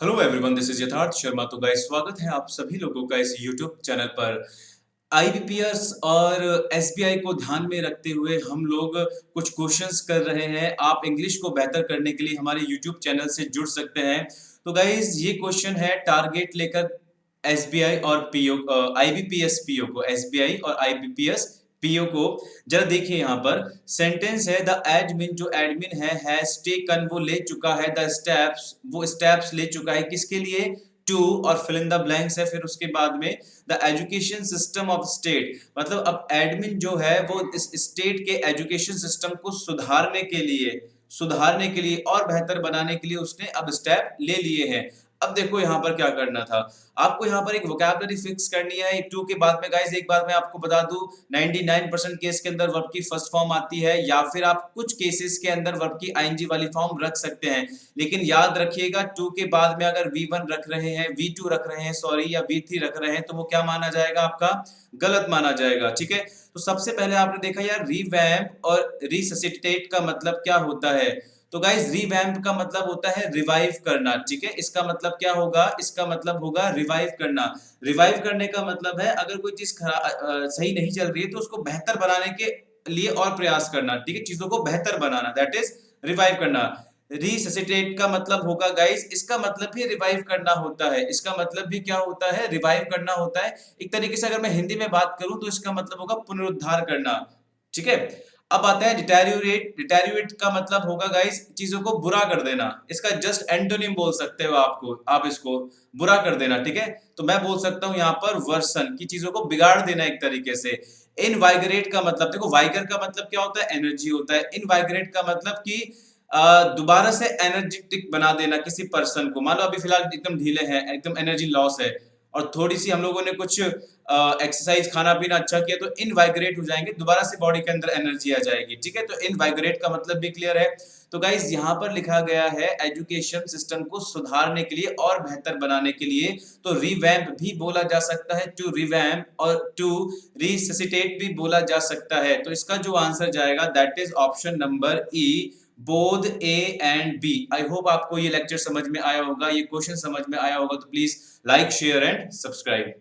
Hello everyone, this is यथार्थ शर्मा। तो guys, स्वागत है आप सभी लोगों का इस यूट्यूब चैनल पर। आईबीपीएस और एसबीआई को ध्यान में रखते हुए हम लोग कुछ क्वेश्चंस कर रहे हैं। आप इंग्लिश को बेहतर करने के लिए हमारे यूट्यूब चैनल से जुड़ सकते हैं। तो गाइस, ये क्वेश्चन है टारगेट लेकर एसबीआई और पीओ, आईबीपीएस पीओ को, एसबीआई और आईबीपीएस पीओ को। जरा देखिए, यहाँ पर सेंटेंस है द एडमिन, जो एडमिन है हैज टेकन, वो ले चुका है, द स्टेप्स, वो स्टेप्स ले चुका है, किसके लिए, टू, और फिल इन द ब्लैंक्स है फिर उसके बाद में the education system of state. मतलब अब एडमिन जो है वो इस स्टेट के एजुकेशन सिस्टम को सुधारने के लिए और बेहतर बनाने के लिए उसने अब स्टेप ले लिए हैं। अब देखो यहाँ पर क्या करना था, आपको यहाँ पर एक वोकैबुलरी फिक्स करनी है टू के बाद में। गाइस, एक बात मैं आपको बता दूं, 99% केस के अंदर वर्ब की फर्स्ट फॉर्म आती है, या फिर आप कुछ केसेस के अंदर वर्ब की आईएनजी वाली फॉर्म रख सकते हैं। लेकिन याद रखिएगा, टू के बाद में अगर V1 रख रहे हैं, V2 रख रहे हैं, सॉरी, या V3 रख रहे हैं, तो वो क्या माना जाएगा, आपका गलत माना जाएगा। ठीक है, तो सबसे पहले आपने देखा यार, रिवैम्प और रिससिटेट का मतलब क्या होता है। तो गाइस, रिवैम्प का मतलब होता है रिवाइव करना। ठीक है, इसका मतलब क्या होगा, इसका मतलब होगा रिवाइव करना। रिवाइव करने का मतलब है अगर कोई चीज सही नहीं चल रही है तो उसको बेहतर बनाने के लिए और प्रयास करना। ठीक है, चीजों को बेहतर बनाना, दैट इज रिवाइव करना। रिससिटेट का मतलब होगा गाइस, इसका मतलब भी रिवाइव करना होता है। इसका मतलब भी क्या होता है, रिवाइव करना होता है। एक तरीके से अगर मैं हिंदी में बात करूं तो इसका मतलब होगा पुनरुद्धार करना। ठीक है, अब आता है डिटेरियोरेट। डिटेरियोरेट का मतलब होगा गाइस, चीजों को बुरा कर देना। इसका जस्ट एंटोनिम बोल सकते हो आप इसको बुरा कर देना। ठीक है, तो मैं बोल सकता हूं यहाँ पर वर्सन, की चीजों को बिगाड़ देना एक तरीके से। इनवाइग्रेट का मतलब, देखो वाइगर का मतलब क्या होता है, एनर्जी होता है। इनवाइग्रेट का मतलब कि दोबारा से एनर्जेटिक बना देना किसी पर्सन को। मान लो अभी फिलहाल एकदम ढीले हैं, एकदम एनर्जी लॉस है, और थोड़ी सी हम लोगों ने कुछ एक्सरसाइज, खाना पीना अच्छा किया, तो इनवाइग्रेट हो जाएंगे, दोबारा से बॉडी के अंदर एनर्जी आ जाएगी। ठीक है, तो इनवाइग्रेट का मतलब भी क्लियर है। तो गाइस, यहाँ पर लिखा गया है एजुकेशन सिस्टम को सुधारने के लिए और बेहतर बनाने के लिए। तो रिवैम्प भी बोला जा सकता है, टू रिवैम्प, और टू रिससिटेट भी बोला जा सकता है। तो इसका जो आंसर जाएगा that is option number E, both A and B. I hope आपको ये लेक्चर समझ में आया होगा, ये क्वेश्चन समझ में आया होगा। तो please like, share and subscribe.